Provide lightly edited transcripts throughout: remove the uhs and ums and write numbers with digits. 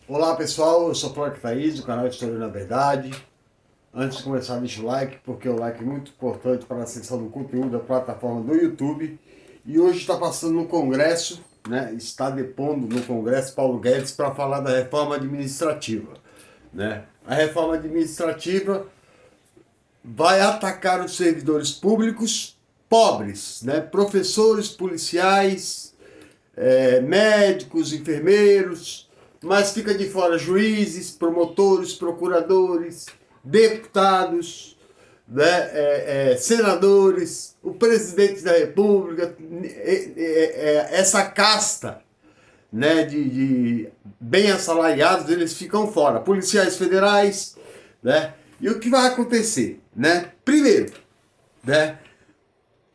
Olá pessoal, eu sou Cláudio Thaís, do canal História na Verdade. Antes de começar, deixa o like, porque o like é muito importante para a ascensão do conteúdo da plataforma do YouTube. E hoje está passando no Congresso, né? Está depondo no Congresso Paulo Guedes para falar da reforma administrativa, né? A reforma administrativa vai atacar os servidores públicos pobres, né? Professores, policiais, médicos, enfermeiros, mas fica de fora juízes, promotores, procuradores, deputados, né, senadores, o presidente da República, essa casta, né, de bem assalariados, eles ficam fora. Policiais federais, né? E o que vai acontecer, né? Primeiro, né?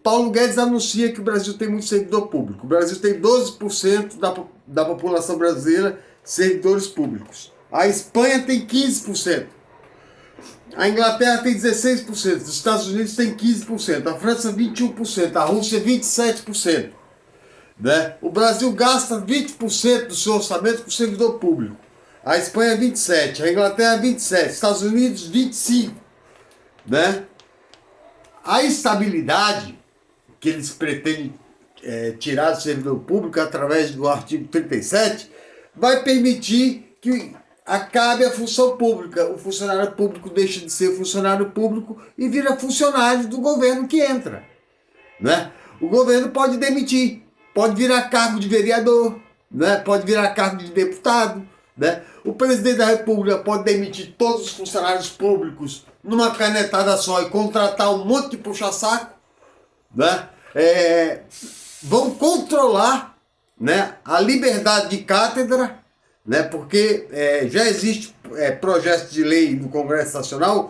Paulo Guedes anuncia que o Brasil tem muito servidor público. O Brasil tem 12% da população brasileira servidores públicos. A Espanha tem 15%. A Inglaterra tem 16%. Os Estados Unidos tem 15%. A França 21%. A Rússia 27%. Né? O Brasil gasta 20% do seu orçamento com servidor público. A Espanha 27%. A Inglaterra 27%. Estados Unidos 25%. Né? A estabilidade que eles pretendem tirar do servidor público através do artigo 37, vai permitir que acabe a função pública. O funcionário público deixa de ser funcionário público e vira funcionário do governo que entra. Né? O governo pode demitir, pode virar cargo de vereador, né? Pode virar cargo de deputado. Né? O presidente da República pode demitir todos os funcionários públicos numa canetada só e contratar um monte de puxa-saco. Né? Vão controlar, né, a liberdade de cátedra, né, porque já existe projeto de lei no Congresso Nacional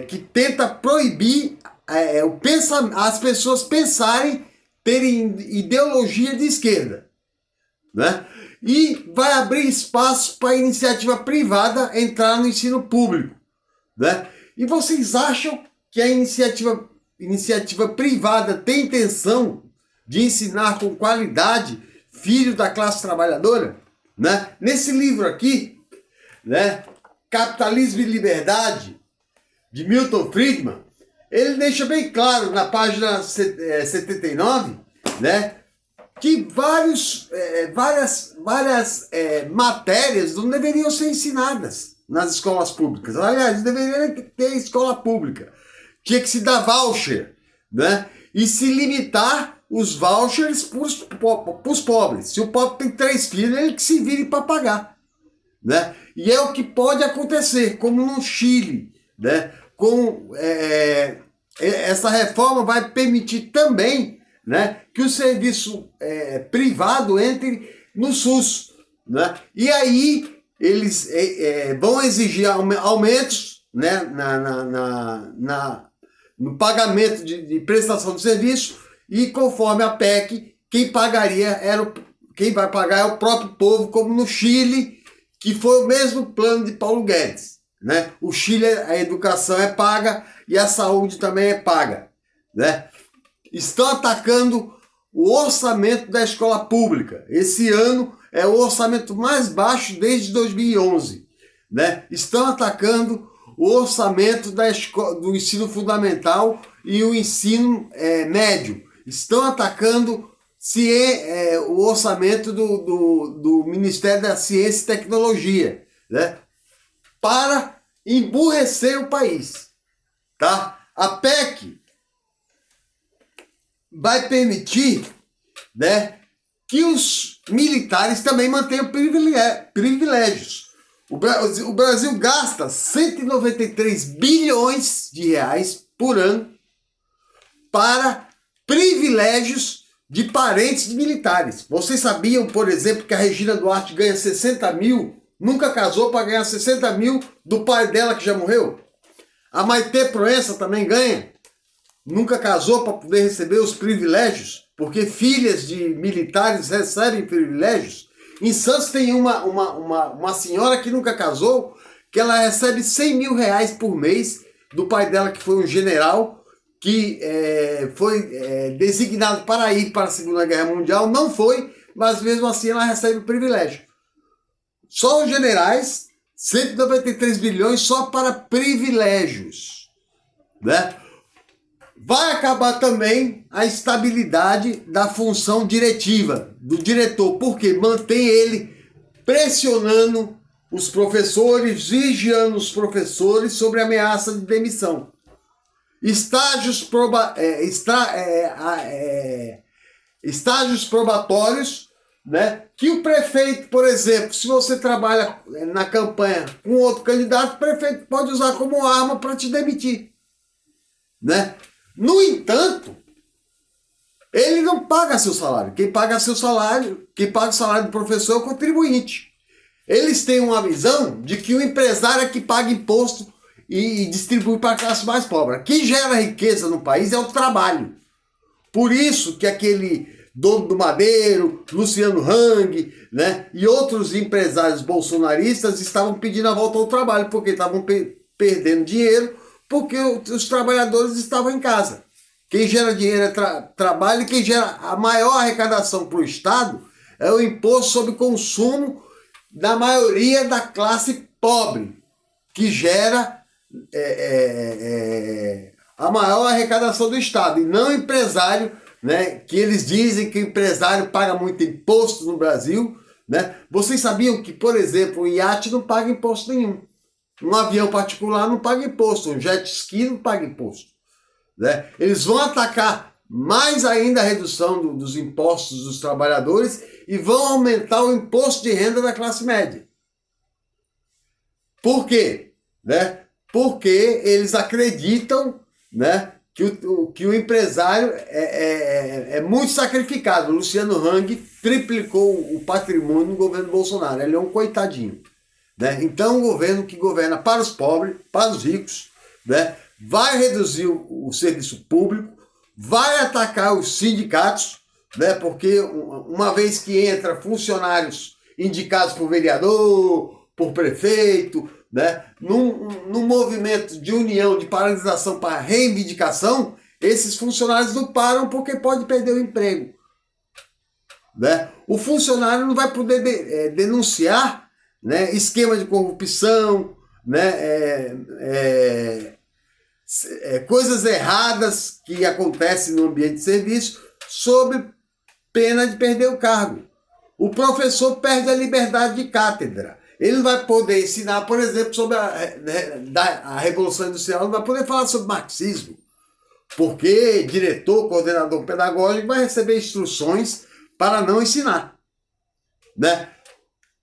que tenta proibir as pessoas pensarem, terem ideologia de esquerda. Né? E vai abrir espaço para a iniciativa privada entrar no ensino público. Né? E vocês acham que a iniciativa privada tem intenção de ensinar com qualidade filho da classe trabalhadora? Né? Nesse livro aqui, né, Capitalismo e Liberdade, de Milton Friedman, ele deixa bem claro na página 79, né, que várias matérias não deveriam ser ensinadas nas escolas públicas. Aliás, deveria ter escola pública. Tinha que se dar voucher, né? E se limitar os vouchers para os pobres. Se o pobre tem 3 filhos, ele que se vire para pagar. Né? E é o que pode acontecer, como no Chile. Né? Essa reforma vai permitir também, né, que o serviço privado entre no SUS. Né? E aí eles vão exigir aumentos, né, no pagamento de prestação de serviço, e conforme a PEC, quem vai pagar é o próprio povo, como no Chile, que foi o mesmo plano de Paulo Guedes. Né? O Chile, a educação é paga e a saúde também é paga. Né? Estão atacando o orçamento da escola pública. Esse ano é o orçamento mais baixo desde 2011. Né? Estão atacando o orçamento do ensino fundamental e o ensino médio. Estão atacando o orçamento do Ministério da Ciência e Tecnologia, né? Para emburrecer o país. Tá? A PEC vai permitir, né, que os militares também mantenham privilégios. O Brasil gasta 193 bilhões de reais por ano para privilégios de parentes de militares. Vocês sabiam, por exemplo, que a Regina Duarte ganha 60 mil, nunca casou para ganhar 60 mil do pai dela que já morreu? A Maitê Proença também ganha, nunca casou para poder receber os privilégios, porque filhas de militares recebem privilégios. Em Santos tem uma senhora que nunca casou, que ela recebe 100 mil reais por mês do pai dela, que foi um general, que foi designado para ir para a Segunda Guerra Mundial. Não foi, mas mesmo assim ela recebe o privilégio. Só os generais, 193 bilhões só para privilégios, né? Vai acabar também a estabilidade da função diretiva do diretor, porque mantém ele pressionando os professores, vigiando os professores sobre ameaça de demissão. Estágios probatórios, né? Que o prefeito, por exemplo, se você trabalha na campanha com outro candidato, o prefeito pode usar como arma para te demitir, né? No entanto, ele não paga seu salário. Quem paga seu salário, quem paga o salário do professor é o contribuinte. Eles têm uma visão de que o empresário é que paga imposto e distribui para a classe mais pobre. Quem gera riqueza no país é o trabalho. Por isso que aquele dono do Madeiro, Luciano Hang, né, e outros empresários bolsonaristas estavam pedindo a volta ao trabalho, porque estavam perdendo dinheiro, porque os trabalhadores estavam em casa. Quem gera dinheiro é trabalho, e quem gera a maior arrecadação para o Estado é o imposto sobre consumo da maioria da classe pobre, que gera a maior arrecadação do Estado, e não o empresário, né, que eles dizem que o empresário paga muito imposto no Brasil, né? Vocês sabiam que, por exemplo, o iate não paga imposto nenhum. Um avião particular não paga imposto, um jet ski não paga imposto, né? Eles vão atacar mais ainda a redução dos impostos dos trabalhadores e vão aumentar o imposto de renda da classe média. Por quê? Né? Porque eles acreditam, né, que o empresário é muito sacrificado. O Luciano Hang triplicou o patrimônio no governo Bolsonaro. Ele é um coitadinho, né? Então, um governo que governa para os pobres, para os ricos, né, vai reduzir o serviço público, vai atacar os sindicatos, né, porque uma vez que entra funcionários indicados por vereador, por prefeito, né, num movimento de união, de paralisação para reivindicação, esses funcionários não param porque pode perder o emprego, né? O funcionário não vai poder denunciar, né, esquema de corrupção, né, coisas erradas que acontecem no ambiente de serviço, sob pena de perder o cargo. O professor perde a liberdade de cátedra. Ele não vai poder ensinar, por exemplo, sobre a Revolução Industrial, não vai poder falar sobre marxismo, porque diretor, coordenador pedagógico vai receber instruções para não ensinar, né?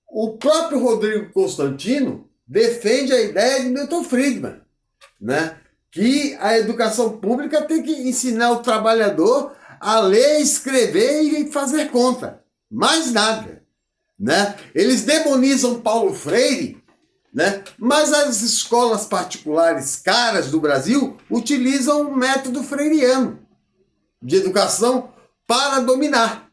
O próprio Rodrigo Constantino defende a ideia de Milton Friedman, né, que a educação pública tem que ensinar o trabalhador a ler, escrever e fazer conta. Mais nada, né? Eles demonizam Paulo Freire, né? Mas as escolas particulares caras do Brasil utilizam o método freiriano de educação para dominar,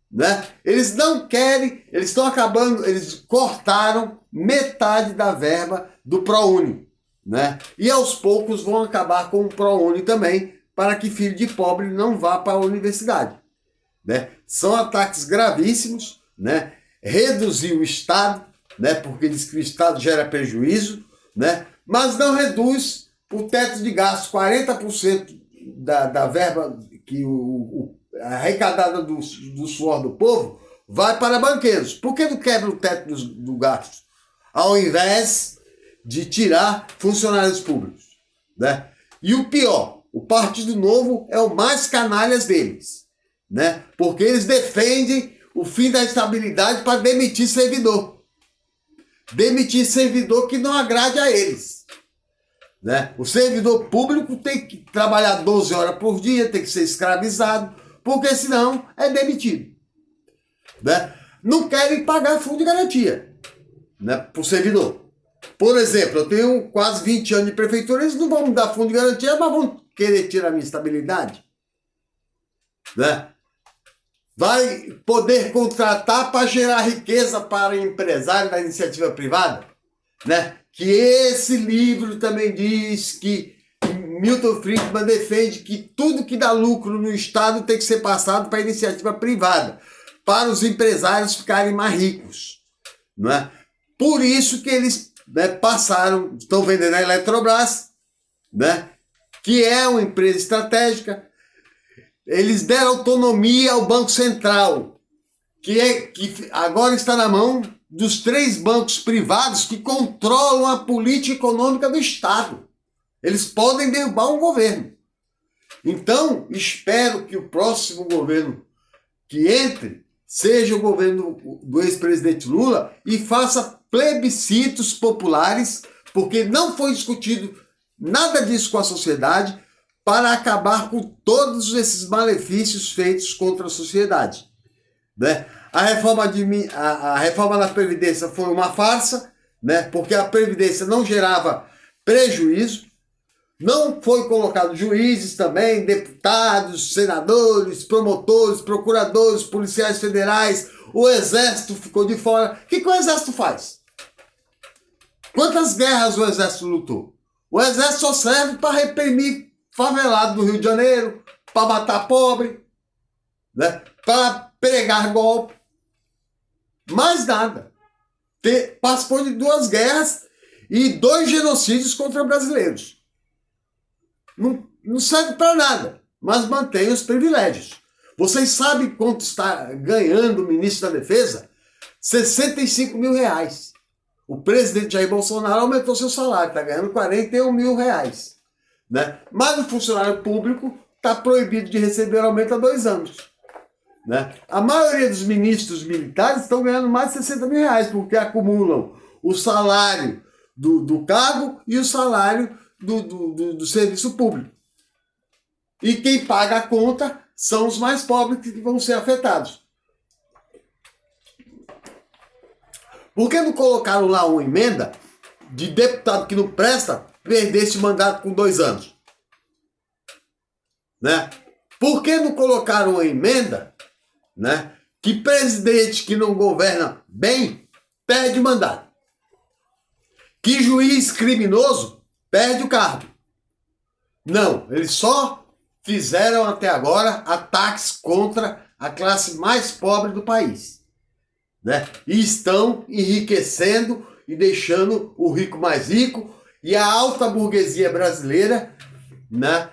né? Eles não querem, eles estão acabando, eles cortaram metade da verba do ProUni, né? E aos poucos vão acabar com o ProUni também, para que filho de pobre não vá para a universidade, né? São ataques gravíssimos, né? Reduzir o Estado, né? Porque diz que o Estado gera prejuízo, né? Mas não reduz o teto de gastos. 40% da verba que arrecadada do suor do povo vai para banqueiros. Por que não quebra o teto do gasto, ao invés de tirar funcionários públicos, né? E o pior, o Partido Novo é o mais canalhas deles, né? Porque eles defendem o fim da estabilidade para demitir servidor. Demitir servidor que não agrade a eles, né? O servidor público tem que trabalhar 12 horas por dia, tem que ser escravizado, porque senão é demitido, né? Não querem pagar fundo de garantia, né, para o servidor. Por exemplo, eu tenho quase 20 anos de prefeitura, eles não vão me dar fundo de garantia, mas vão querer tirar a minha estabilidade, né? Vai poder contratar para gerar riqueza para empresário da iniciativa privada, né? Que esse livro também diz que Milton Friedman defende que tudo que dá lucro no Estado tem que ser passado para a iniciativa privada, para os empresários ficarem mais ricos, não é? Por isso que eles, né, passaram, estão vendendo a Eletrobras, né, que é uma empresa estratégica. Eles deram autonomia ao Banco Central, que agora está na mão dos 3 bancos privados que controlam a política econômica do Estado. Eles podem derrubar um governo. Então, espero que o próximo governo que entre seja o governo do ex-presidente Lula e faça plebiscitos populares, porque não foi discutido nada disso com a sociedade para acabar com todos esses malefícios feitos contra a sociedade, né? A reforma da Previdência foi uma farsa, né? Porque a Previdência não gerava prejuízo, não foi colocado juízes também, deputados, senadores, promotores, procuradores, policiais federais, o Exército ficou de fora. O que o Exército faz? Quantas guerras o Exército lutou? O Exército só serve para reprimir favelado do Rio de Janeiro, para matar pobre, né? Para pregar golpe. Mais nada. Participou de 2 guerras e 2 genocídios contra brasileiros. Não serve para nada, mas mantém os privilégios. Vocês sabem quanto está ganhando o ministro da Defesa? R$65 mil. O presidente Jair Bolsonaro aumentou seu salário, está ganhando R$41 mil. Né? Mas o funcionário público está proibido de receber aumento há 2 anos. Né? A maioria dos ministros militares estão ganhando mais de R$60 mil, porque acumulam o salário do cargo e o salário do serviço público. E quem paga a conta são os mais pobres que vão ser afetados. Por que não colocaram lá uma emenda de deputado que não presta perder esse mandato com 2 anos? Né? Por que não colocaram uma emenda, né, que presidente que não governa bem perde o mandato? Que juiz criminoso perde o cargo? Não, eles só fizeram até agora ataques contra a classe mais pobre do país, né? E estão enriquecendo e deixando o rico mais rico e a alta burguesia brasileira, né,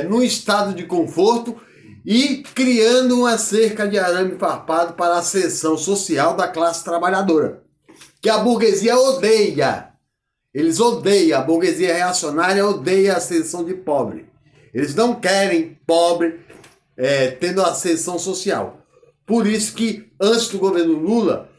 num estado de conforto e criando uma cerca de arame farpado para a ascensão social da classe trabalhadora, que a burguesia odeia. Eles odeiam, a burguesia reacionária odeia a ascensão de pobre. Eles não querem pobre tendo ascensão social. Por isso que, antes do governo Lula,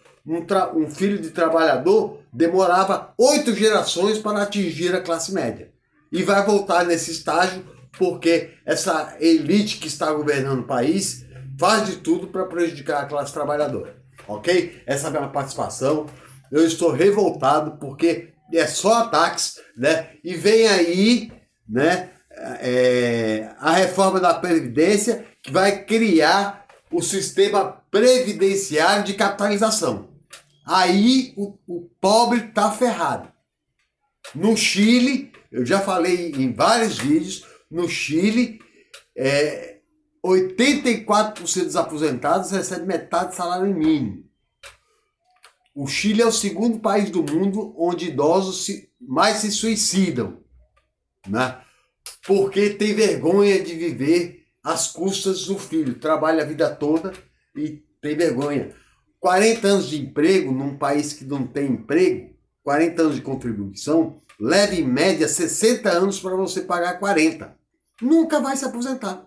um filho de trabalhador demorava 8 gerações para atingir a classe média. E vai voltar nesse estágio porque essa elite que está governando o país faz de tudo para prejudicar a classe trabalhadora. Ok? Essa é a minha participação. Eu estou revoltado porque é só ataques, né? E vem aí, né, a reforma da Previdência, que vai criar o sistema previdenciário de capitalização. Aí o pobre está ferrado. No Chile, eu já falei em vários vídeos, no Chile, 84% dos aposentados recebem metade do salário mínimo. O Chile é o 2º país do mundo onde idosos mais se suicidam, né? Porque tem vergonha de viver às custas do filho. Trabalha a vida toda e tem vergonha. 40 anos de emprego num país que não tem emprego, 40 anos de contribuição, leva em média 60 anos para você pagar 40. Nunca vai se aposentar.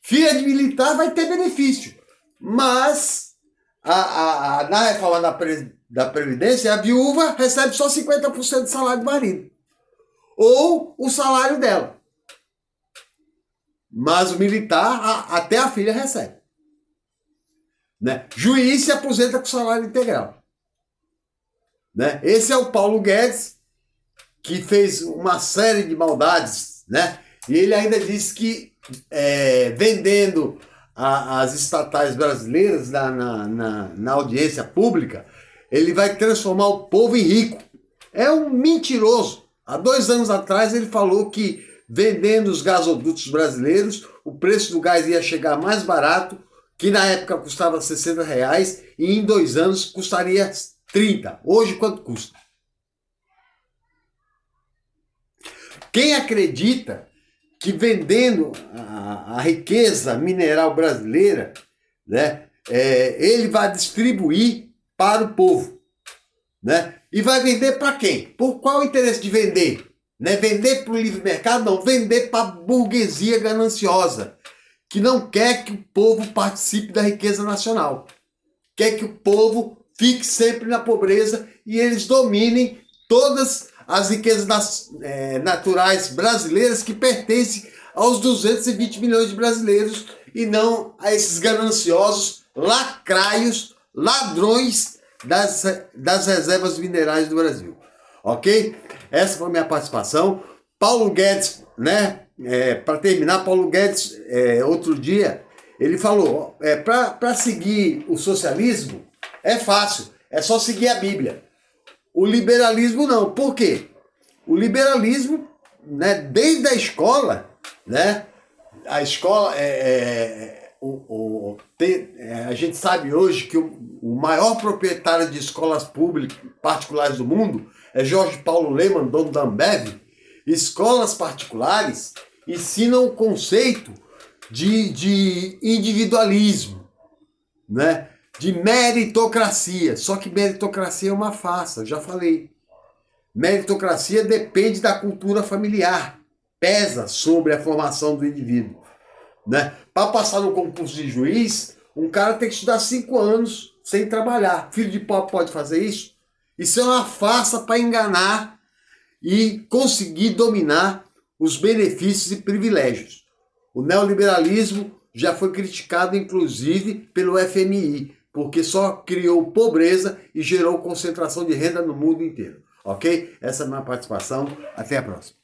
Filha de militar vai ter benefício, mas na reforma da Previdência, a viúva recebe só 50% do salário do marido. Ou o salário dela. Mas o militar, até a filha recebe. Né? Juiz se aposenta com salário integral. Né? Esse é o Paulo Guedes, que fez uma série de maldades, né? E ele ainda disse que vendendo as estatais brasileiras na audiência pública, ele vai transformar o povo em rico. É um mentiroso. Há 2 anos atrás ele falou que vendendo os gasodutos brasileiros, o preço do gás ia chegar mais barato que na época custava R$60 e em 2 anos custaria 30. Hoje quanto custa? Quem acredita que vendendo a riqueza mineral brasileira, né, ele vai distribuir para o povo, né? E vai vender para quem? Por qual o interesse de vender? Né? Vender para o livre mercado? Não, vender para a burguesia gananciosa, que não quer que o povo participe da riqueza nacional. Quer que o povo fique sempre na pobreza e eles dominem todas as riquezas naturais brasileiras que pertencem aos 220 milhões de brasileiros e não a esses gananciosos, lacraios, ladrões das reservas minerais do Brasil. Ok? Essa foi a minha participação. Paulo Guedes, né? Para terminar, Paulo Guedes, outro dia, ele falou, para seguir o socialismo é fácil, é só seguir a Bíblia. O liberalismo não. Por quê? O liberalismo, né, desde a escola, né, a escola, a gente sabe hoje que o maior proprietário de escolas públicas particulares do mundo é Jorge Paulo Lemann, dono da Ambev. Escolas particulares ensinam o conceito de individualismo, né? De meritocracia. Só que meritocracia é uma farsa, já falei. Meritocracia depende da cultura familiar, pesa sobre a formação do indivíduo, né? Para passar no concurso de juiz, um cara tem que estudar 5 anos sem trabalhar. Filho de pobre pode fazer isso? Isso é uma farsa para enganar e conseguir dominar os benefícios e privilégios. O neoliberalismo já foi criticado, inclusive, pelo FMI, porque só criou pobreza e gerou concentração de renda no mundo inteiro. Ok? Essa é a minha participação. Até a próxima.